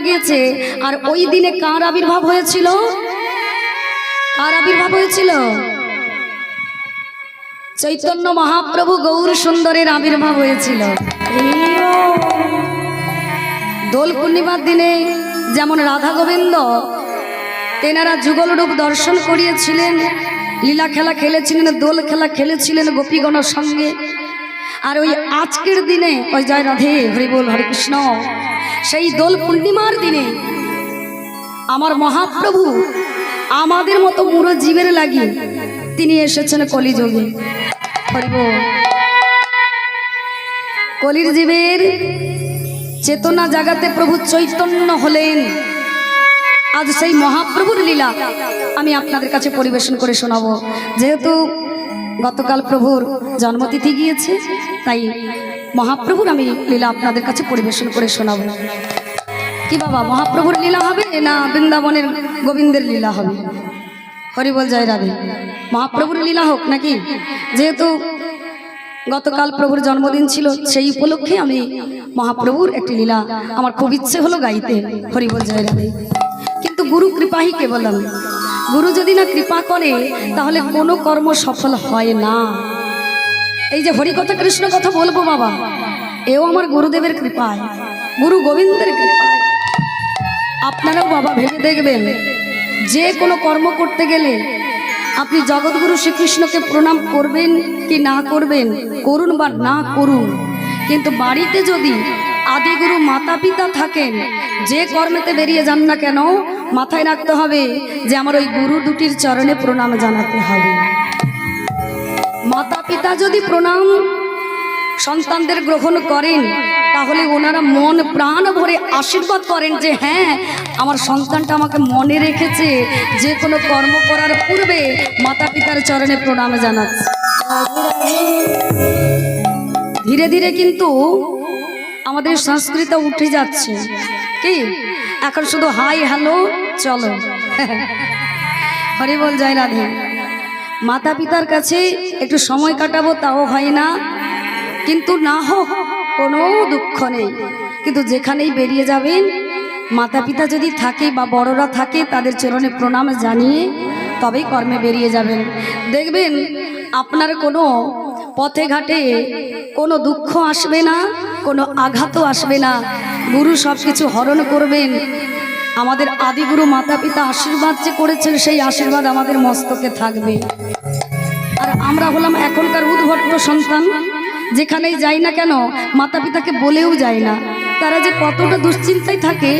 গিয়েছে। আর ওই দিনে কার আবির্ভাব হয়েছিল? কার আবির্ভাব হয়েছিল? চৈতন্য মহাপ্রভু গৌর সুন্দরের আবির্ভাব হয়েছিল। দোল পূর্ণিমার দিনে যেমন রাধা গোবিন্দ তেনারা যুগল রূপ দর্শন করিয়েছিলেন, লীলা খেলা খেলেছিলেন, দোল খেলা খেলেছিলেন গোপীগণের সঙ্গে। আর ওই আজকের দিনে ওই জয় রাধে হরি বল হরে কৃষ্ণ, সেই দোল পূর্ণিমার দিনে আমার মহাপ্রভু আমাদের মতো মুড়ো জীবের লাগি তিনি এসেছেন কলিযুগে। হরি বল। কলির জীবের চেতনা জাগাতে প্রভু চৈতন্য হলেন। আজ সেই মহাপ্রভুর লীলা আমি আপনাদের কাছে পরিবেশন করে শোনাবো। যেহেতু গতকাল প্রভুর জন্মতিথি গিয়েছে, তাই মহাপ্রভুর আমি লীলা আপনাদের কাছে পরিবেশন করে শোনাবো। কি বাবা, মহাপ্রভুর লীলা হবে না বৃন্দাবনের গোবিন্দের লীলা হবে? হরি বল জয় রাধে। মহাপ্রভুর লীলা হোক নাকি? যেহেতু গতকাল প্রভুর জন্মদিন ছিল, সেই উপলক্ষে আমি মহাপ্রভুর একটি লীলা আমার খুব ইচ্ছে হলো গাইতে। হরি বল জয় রাধে। কিন্তু গুরু কৃপাহি কেবলম, গুরু যদি না কৃপা করে তাহলে কোনো কর্ম সফল হয় না। এই যে হরিকথা কৃষ্ণ কথা বলবো বাবা, এও আমার গুরুদেবের কৃপায়, গুরু গোবিন্দের কৃপায়। আপনারাও বাবা ভেবে দেখবেন, যে কোনো কর্ম করতে গেলে আপনি জগৎগুরু শ্রীকৃষ্ণকে প্রণাম করবেন কি না করবেন, করুন বা না করুন, কিন্তু বাড়িতে যদি আদিগুরু মাতা পিতা থাকেন, যে কর্মেতে বেরিয়ে যান না কেন মাথায় রাখতে হবে যে আমার ওই গুরু দুটির চরণে প্রণাম জানাতে হবে। মাতা পিতা যদি প্রণাম সন্তানদের গ্রহণ করেন তাহলে ওনারা মন প্রাণ ভরে আশীর্বাদ করেন যে হ্যাঁ, আমার সন্তানটা আমাকে মনে রেখেছে, যে কোনো কর্ম করার পূর্বে মাতা পিতার চরণে প্রণাম জানাচ্ছে। ধীরে ধীরে কিন্তু আমাদের সংস্কৃতি উঠে যাচ্ছে কি, এখন শুধু হাই হ্যালো চলো। হরি বল জয় রাধে। মাতা পিতার কাছে একটু সময় কাটাবো তাও হয় না, কিন্তু না হোক কোনো দুঃখ নেই, কিন্তু যেখানেই বেরিয়ে যাবেন মাতা পিতা যদি থাকে বা বড়রা থাকে তাদের চরণে প্রণাম জানিয়ে তবেই কর্মে বেরিয়ে যাবেন। দেখবেন আপনার কোনো পথে ঘাটে কোনো দুঃখ আসবে না, কোনো আঘাতও আসবে না। গুরু সব কিছু হরণ করবেন। আমাদের আদিগুরু মাতা পিতা আশীর্বাদ যে করেছেন সেই আশীর্বাদ আমাদের মস্তকে থাকবে। আর আমরা হলাম এখনকার উদ্ভট সন্তান, যেখানেই যাই না কেন মাতা পিতাকে বলেও যায় না। তারা যে কতটা দুশ্চিন্তায় থাকে